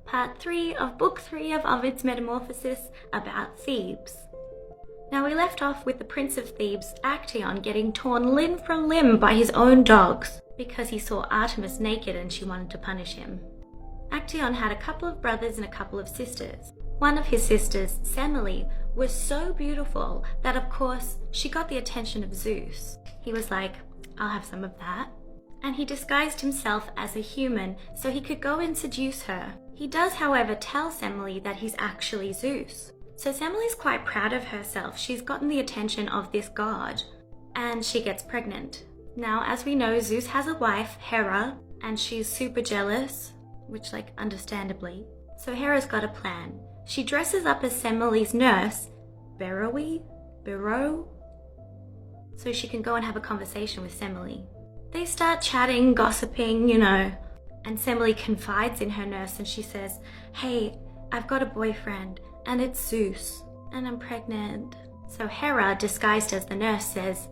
part 3 of book 3 of Ovid's Metamorphosis about Thebes. Now we left off with the Prince of Thebes, Actaeon, getting torn limb from limb by his own dogs because he saw Artemis naked and she wanted to punish him. Actaeon had a couple of brothers and a couple of sisters. One of his sisters, Semele, was so beautiful that of course she got the attention of Zeus. He was like, I'll have some of that. And he disguised himself as a human so he could go and seduce her. He does, however, tell Semele that he's actually Zeus. So Semele's quite proud of herself. She's gotten the attention of this god, and she gets pregnant. Now, as we know, Zeus has a wife, Hera, and she's super jealous, which, understandably. So Hera's got a plan. She dresses up as Semele's nurse, Bero, so she can go and have a conversation with Semele. They start chatting, gossiping, and Semele confides in her nurse and she says, hey, I've got a boyfriend and it's Zeus and I'm pregnant. So Hera, disguised as the nurse, says,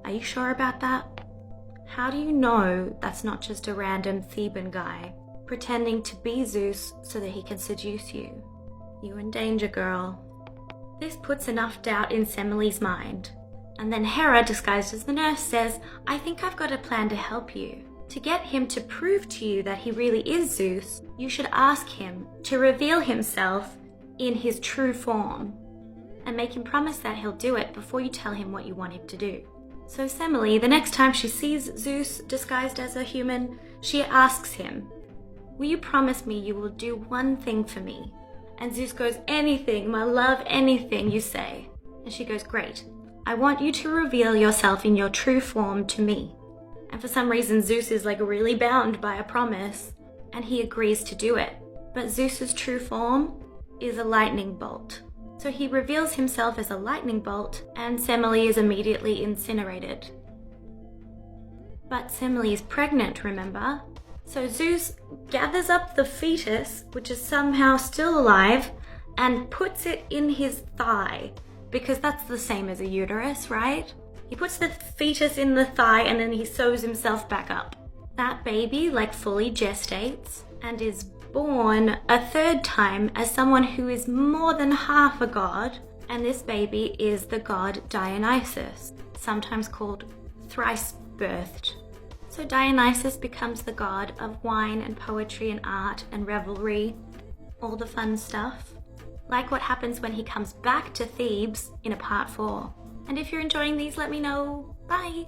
are you sure about that? How do you know that's not just a random Theban guy pretending to be Zeus so that he can seduce you? You're in danger, girl. This puts enough doubt in Semele's mind. And then Hera, disguised as the nurse, says, I think I've got a plan to help you. To get him to prove to you that he really is Zeus, you should ask him to reveal himself in his true form and make him promise that he'll do it before you tell him what you want him to do. So Semele, the next time she sees Zeus disguised as a human, she asks him, will you promise me you will do one thing for me? And Zeus goes, anything, my love, anything you say. And she goes, great. I want you to reveal yourself in your true form to me. And for some reason, Zeus is really bound by a promise, and he agrees to do it. But Zeus's true form is a lightning bolt. So he reveals himself as a lightning bolt, and Semele is immediately incinerated. But Semele is pregnant, remember? So Zeus gathers up the fetus, which is somehow still alive, and puts it in his thigh. Because that's the same as a uterus, right? He puts the fetus in the thigh and then he sews himself back up. That baby fully gestates and is born a third time as someone who is more than half a god. And this baby is the god Dionysus, sometimes called thrice birthed. So Dionysus becomes the god of wine and poetry and art and revelry, all the fun stuff. Like what happens when he comes back to Thebes in a part 4. And if you're enjoying these, let me know. Bye!